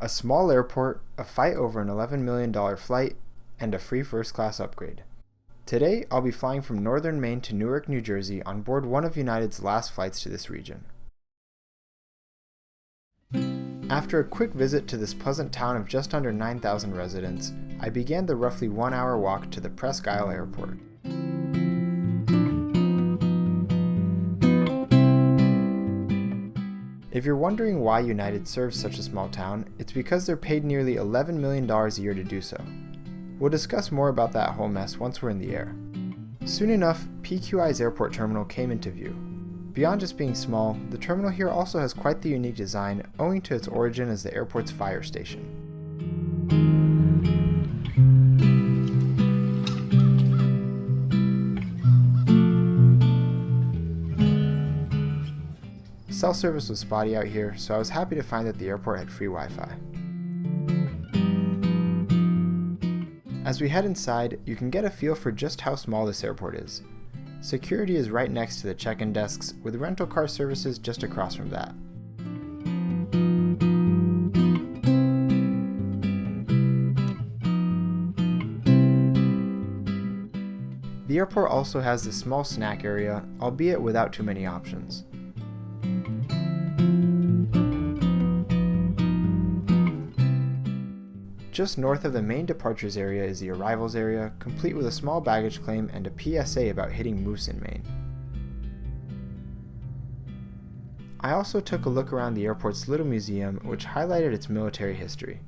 a small airport, a fight over an $11 million flight, and a free first-class upgrade. Today, I'll be flying from northern Maine to Newark, New Jersey on board one of United's last flights to this region. After a quick visit to this pleasant town of just under 9,000 residents, I began the roughly 1-hour walk to the Presque Isle airport. If you're wondering why United serves such a small town, it's because they're paid nearly $11 million a year to do so. We'll discuss more about that whole mess once we're in the air. Soon enough, PQI's airport terminal came into view. Beyond just being small, the terminal here also has quite the unique design owing to its origin as the airport's fire station. Cell service was spotty out here, so I was happy to find that the airport had free Wi-Fi. As we head inside, you can get a feel for just how small this airport is. Security is right next to the check-in desks, with rental car services just across from that. The airport also has this small snack area, albeit without too many options. Just north of the main departures area is the arrivals area, complete with a small baggage claim and a PSA about hitting moose in Maine. I also took a look around the airport's little museum, which highlighted its military history.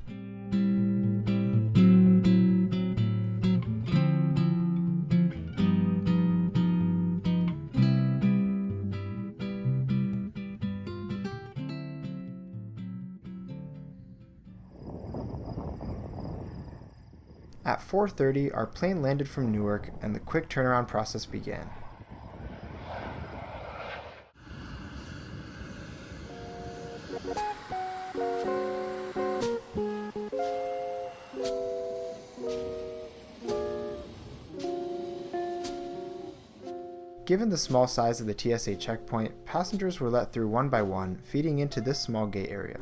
At 4:30, our plane landed from Newark and the quick turnaround process began. Given the small size of the TSA checkpoint, passengers were let through one by one, feeding into this small gate area.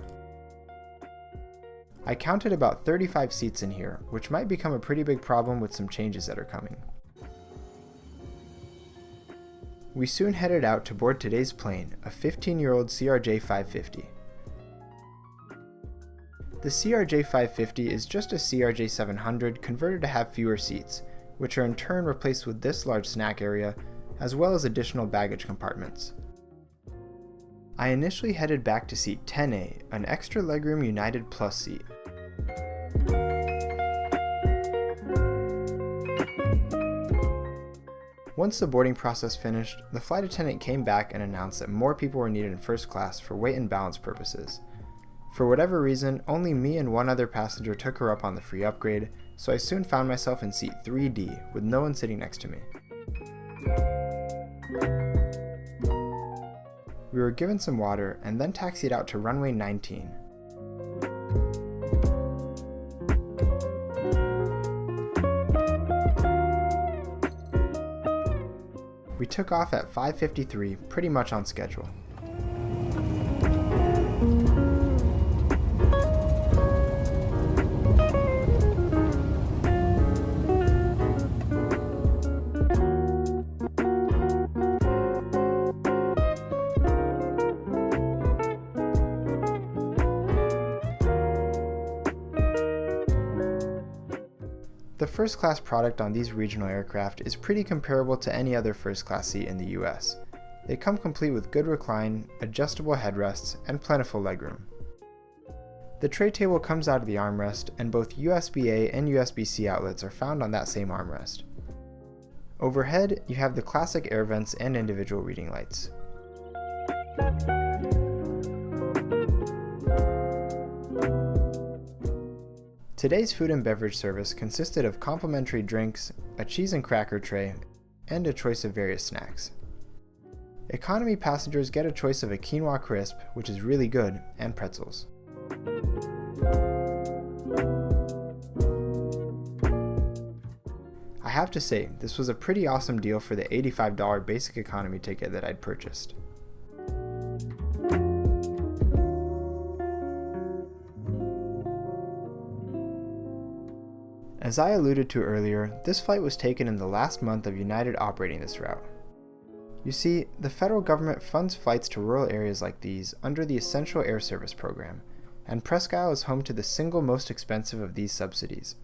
I counted about 35 seats in here, which might become a pretty big problem with some changes that are coming. We soon headed out to board today's plane, a 15-year-old CRJ-550. The CRJ-550 is just a CRJ-700 converted to have fewer seats, which are in turn replaced with this large snack area, as well as additional baggage compartments. I initially headed back to seat 10A, an extra legroom United Plus seat. Once the boarding process finished, the flight attendant came back and announced that more people were needed in first class for weight and balance purposes. For whatever reason, only me and one other passenger took her up on the free upgrade, so I soon found myself in seat 3D with no one sitting next to me. We were given some water and then taxied out to runway 19. We took off at 5:53, pretty much on schedule. The first-class product on these regional aircraft is pretty comparable to any other first-class seat in the US. They come complete with good recline, adjustable headrests, and plentiful legroom. The tray table comes out of the armrest, and both USB-A and USB-C outlets are found on that same armrest. Overhead, you have the classic air vents and individual reading lights. Today's food and beverage service consisted of complimentary drinks, a cheese and cracker tray, and a choice of various snacks. Economy passengers get a choice of a quinoa crisp, which is really good, and pretzels. I have to say, this was a pretty awesome deal for the $85 basic economy ticket that I'd purchased. As I alluded to earlier, this flight was taken in the last month of United operating this route. You see, the federal government funds flights to rural areas like these under the Essential Air Service program, and Presque Isle is home to the single most expensive of these subsidies.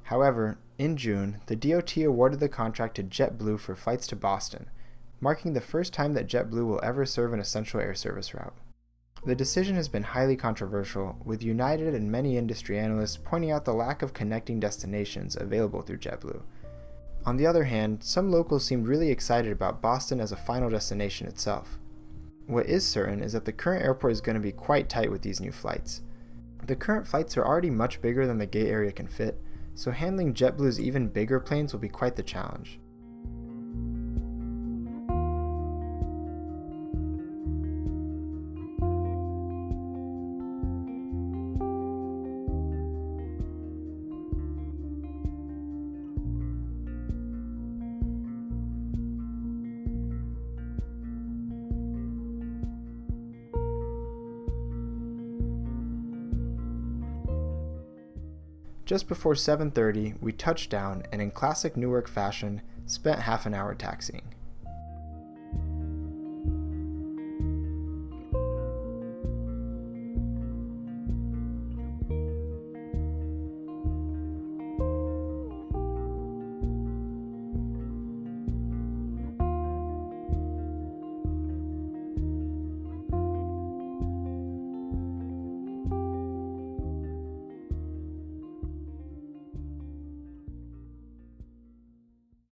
However, in June, the DOT awarded the contract to JetBlue for flights to Boston, marking the first time that JetBlue will ever serve an Essential Air Service route. The decision has been highly controversial, with United and many industry analysts pointing out the lack of connecting destinations available through JetBlue. On the other hand, some locals seemed really excited about Boston as a final destination itself. What is certain is that the current airport is going to be quite tight with these new flights. The current flights are already much bigger than the gate area can fit, so handling JetBlue's even bigger planes will be quite the challenge. Just before 7:30, we touched down and in classic Newark fashion, spent half an hour taxiing.